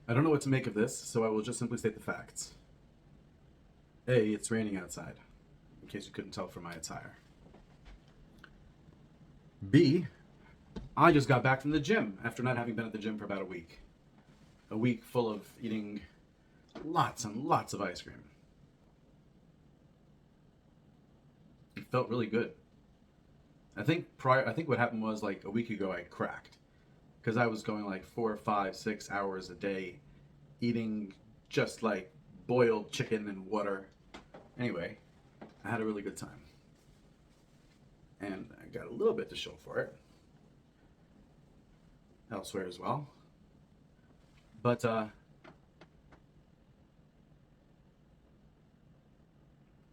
I don't know what to make of this, so I will just simply state the facts. A, it's raining outside, in case you couldn't tell from my attire. B, I just got back from the gym after not having been at the gym for about a week. A week full of eating lots and lots of ice cream. It felt really good. I think what happened was like a week ago I cracked because I was going like 4, 5, 6 hours a day eating just like boiled chicken and water. Anyway, I had a really good time. And I got a little bit to show for it. Elsewhere as well. But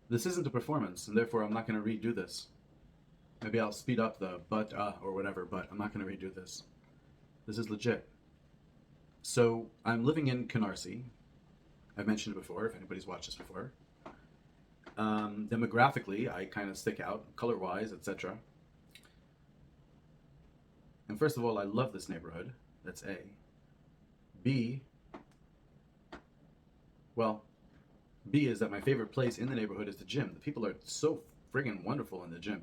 this isn't a performance, and therefore I'm not going to redo this. Maybe I'll speed up the or whatever, but I'm not going to redo this. This is legit. So I'm living in Canarsie. I've mentioned it before, if anybody's watched this before. Demographically, I kind of stick out, color-wise, etc. And first of all, I love this neighborhood. That's A. B, well, B is that my favorite place in the neighborhood is the gym. The people are so friggin' wonderful in the gym.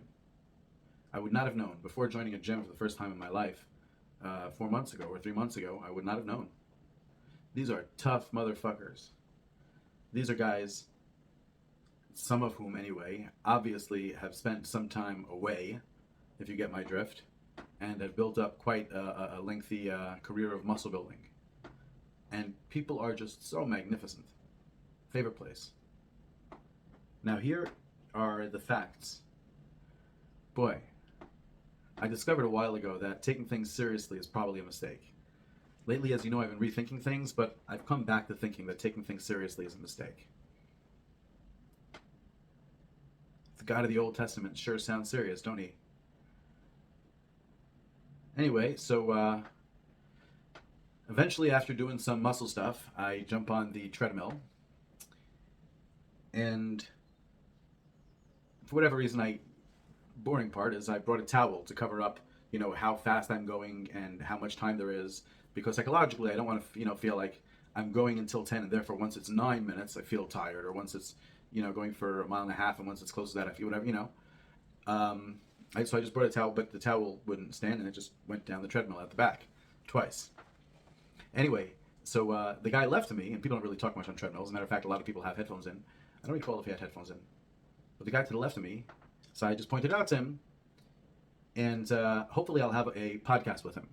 I would not have known, before joining a gym for the first time in my life, 4 months ago or 3 months ago, I would not have known. These are tough motherfuckers. These are guys, some of whom anyway, obviously have spent some time away, if you get my drift, and have built up quite a lengthy career of muscle building. And people are just so magnificent. Favorite place. Now here are the facts. Boy, I discovered a while ago that taking things seriously is probably a mistake. Lately, as you know, I've been rethinking things, but I've come back to thinking that taking things seriously is a mistake. The God of the Old Testament sure sounds serious, don't he? Anyway, so eventually after doing some muscle stuff, I jump on the treadmill. And for whatever reason, boring part is I brought a towel to cover up, how fast I'm going and how much time there is. Because psychologically, I don't want to, feel like I'm going until 10 and therefore once it's 9 minutes, I feel tired. Or once it's, going for 1.5 miles and once it's close to that, I feel whatever, So I just brought a towel, but the towel wouldn't stand and it just went down the treadmill at the back twice. Anyway, so the guy left to me, and people don't really talk much on treadmills. As a matter of fact, a lot of people have headphones in. I don't recall if he had headphones in. But the guy to the left of me, so I just pointed out to him, and hopefully I'll have a podcast with him.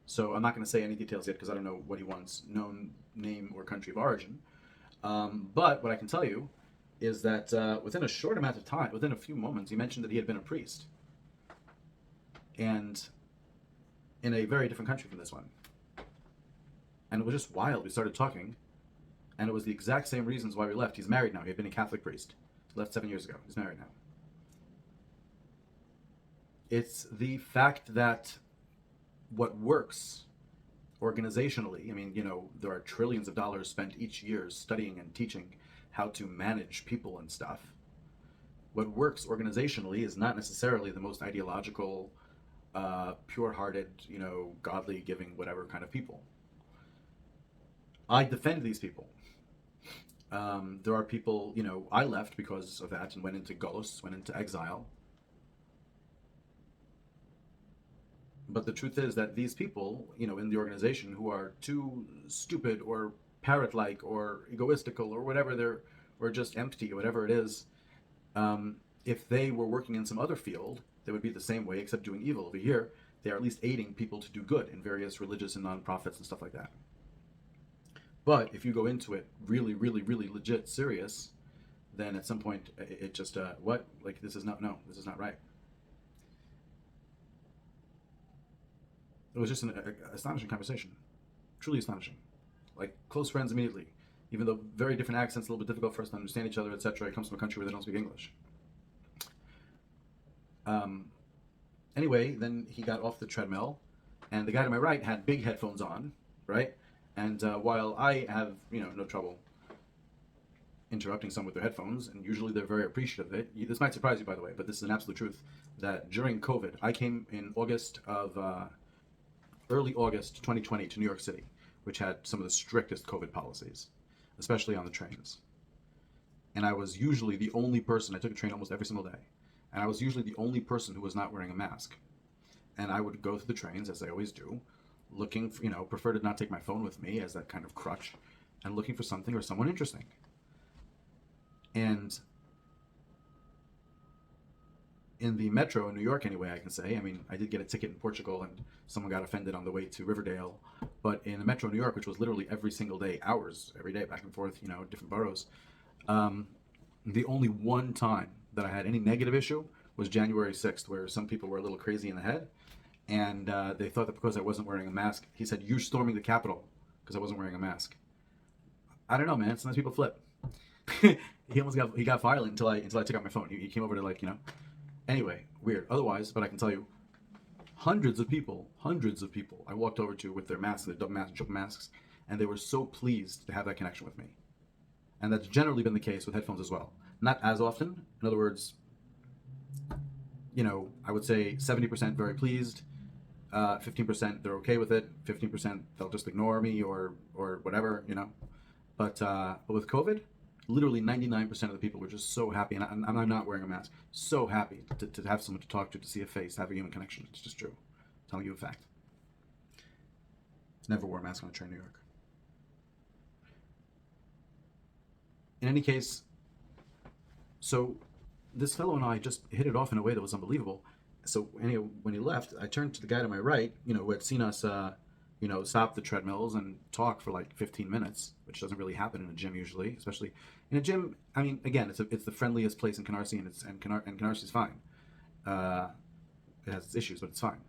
So I'm not going to say any details yet because I don't know what he wants, known name or country of origin. But what I can tell you is that within a short amount of time, within a few moments, he mentioned that he had been a priest. And in a very different country from this one. And it was just wild. We started talking, and it was the exact same reasons why we left. He's married now. He had been a Catholic priest. He left 7 years ago. He's married now. It's the fact that what works organizationally, there are trillions of dollars spent each year studying and teaching how to manage people and stuff. What works organizationally is not necessarily the most ideological, pure-hearted, godly, giving, whatever kind of people. I defend these people. There are people, I left because of that and went into Golos, went into exile. But the truth is that these people, in the organization who are too stupid or parrot-like or egoistical or whatever or just empty or whatever it is, if they were working in some other field, they would be the same way except doing evil. Over here, they are at least aiding people to do good in various religious and non-profits and stuff like that. But if you go into it really, really, really legit serious, then at some point it just, this is not right. It was just an astonishing conversation. Truly astonishing. Like close friends immediately. Even though very different accents, a little bit difficult for us to understand each other, etc. It comes from a country where they don't speak English. Anyway, then he got off the treadmill, and the guy to my right had big headphones on, right? And while I have, no trouble interrupting someone with their headphones, and usually they're very appreciative of it. This might surprise you, by the way, but this is an absolute truth, that during COVID, I came in early August 2020 to New York City, which had some of the strictest COVID policies, especially on the trains. And I was usually the only person, I took a train almost every single day, and I was usually the only person who was not wearing a mask. And I would go through the trains, as I always do, looking for, prefer to not take my phone with me as that kind of crutch, and looking for something or someone interesting. And in the metro in New York, anyway, I can say, I did get a ticket in Portugal and someone got offended on the way to Riverdale. But in the metro in New York, which was literally every single day, hours, every day, back and forth, different boroughs, the only one time that I had any negative issue was January 6th, where some people were a little crazy in the head. And they thought that because I wasn't wearing a mask, he said, "You're storming the Capitol," because I wasn't wearing a mask. I don't know, man. Sometimes people flip. he got violent until I took out my phone. He came over to Anyway, weird. Otherwise, but I can tell you, hundreds of people I walked over to with their masks, their double masks, and they were so pleased to have that connection with me. And that's generally been the case with headphones as well. Not as often. In other words, I would say 70% very pleased, 15% they're okay with it, 15% they'll just ignore me or whatever, But with COVID, literally 99% of the people were just so happy, and I'm not wearing a mask, so happy to have someone to talk to see a face, have a human connection. It's just true. I'm telling you a fact. Never wore a mask on a train in New York. In any case, so this fellow and I just hit it off in a way that was unbelievable. So anyway, when he left, I turned to the guy to my right, who had seen us, stop the treadmills and talk for like 15 minutes, which doesn't really happen in a gym usually, especially in a gym. Again, it's the friendliest place in Canarsie, and Canarsie is fine. It has its issues, but it's fine.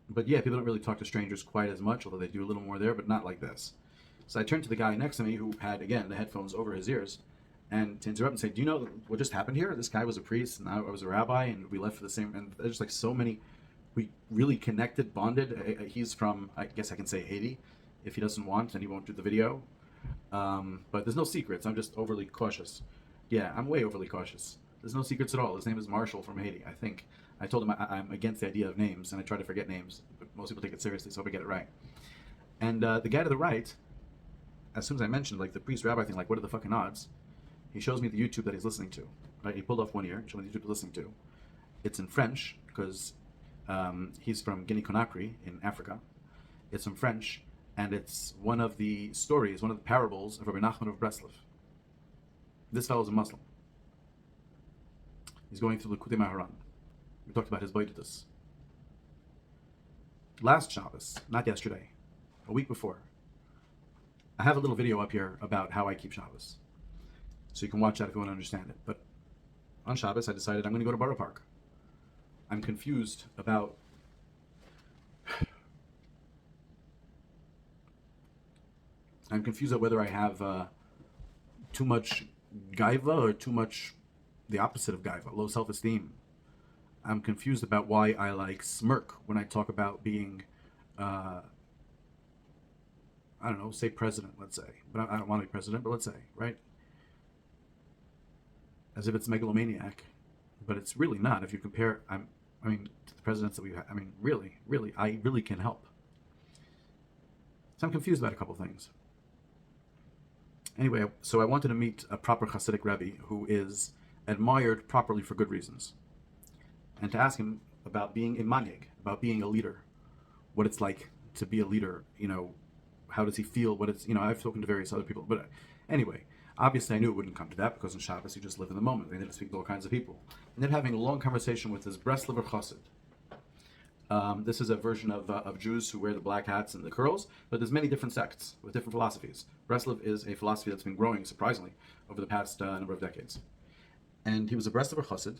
But yeah, people don't really talk to strangers quite as much, although they do a little more there, but not like this. So I turned to the guy next to me who had, again, the headphones over his ears, and to interrupt and say, "Do you know what just happened here? This guy was a priest, and I was a rabbi, and we left for the same." And there's just like so many. We really connected, bonded. He's from, I guess I can say, Haiti. If he doesn't want, then he won't do the video. But there's no secrets. I'm just overly cautious. Yeah, I'm way overly cautious. There's no secrets at all. His name is Marshall from Haiti, I think. I told him I'm against the idea of names, and I try to forget names. But most people take it seriously, so I hope I get it right. And the guy to the right, as soon as I mentioned, the priest rabbi thing, what are the fucking odds? He shows me the YouTube that he's listening to. Right? He pulled off one ear, showed me the YouTube he's listening to. It's in French, because he's from Guinea-Conakry in Africa. It's in French, and it's one of the stories, one of the parables of Rabbi Nachman of Breslov. This fellow's a Muslim. He's going through Likutei Moharan. We talked about his boydus. Last Shabbos, not yesterday, a week before, I have a little video up here about how I keep Shabbos. So you can watch that if you want to understand it. But on Shabbos, I decided I'm going to go to Borough Park. I'm confused about whether I have too much gaiva or too much the opposite of gaiva, low self-esteem. I'm confused about why I smirk when I talk about being, say president, let's say. But I don't want to be president, but let's say, right? As if it's megalomaniac. But it's really not. If you compare, to the presidents that we've had, really, I really can help. So I'm confused about a couple things. Anyway, so I wanted to meet a proper Hasidic Rebbe who is admired properly for good reasons. And to ask him about being a manhig, about being a leader, what it's like to be a leader, how does he feel, what it's, I've spoken to various other people, but anyway, obviously I knew it wouldn't come to that because in Shabbos you just live in the moment. They didn't speak to all kinds of people. And then having a long conversation with this Breslover Chassid. This is a version of Jews who wear the black hats and the curls, but there's many different sects with different philosophies. Breslov is a philosophy that's been growing, surprisingly, over the past number of decades. And he was a Breslover Chassid.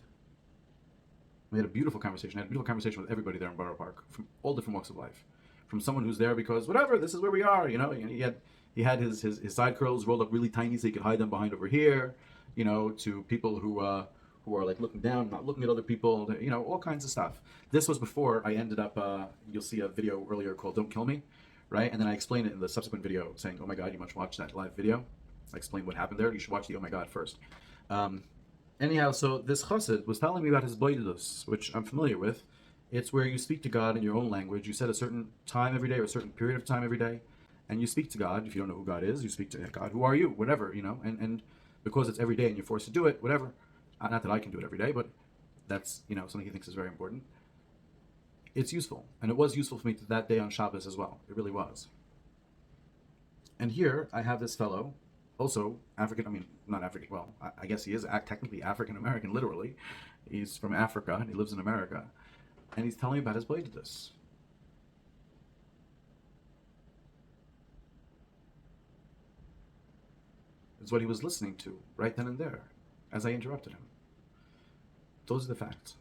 We had a beautiful conversation. I had a beautiful conversation with everybody there in Borough Park, from all different walks of life. From someone who's there because, whatever, this is where we are, He had his side curls rolled up really tiny so he could hide them behind over here, to people who are looking down, not looking at other people, all kinds of stuff. This was before I ended up, you'll see a video earlier called Don't Kill Me, right? And then I explained it in the subsequent video saying, oh my God, you must watch that live video. I explained what happened there. You should watch the oh my God first. Anyhow, so this chassid was telling me about his boydus, which I'm familiar with. It's where you speak to God in your own language. You set a certain time every day or a certain period of time every day, and you speak to God. If you don't know who God is, you speak to God. Who are you? Whatever, and because it's every day and you're forced to do it, whatever. Not that I can do it every day, but that's something he thinks is very important. It's useful, and it was useful for me that day on Shabbos as well. It really was. And here I have this fellow, also African. I mean, not African. Well, I guess he is technically African American, literally. He's from Africa and he lives in America, and he's telling me about his blindness. It's what he was listening to right then and there, as I interrupted him. Those are the facts.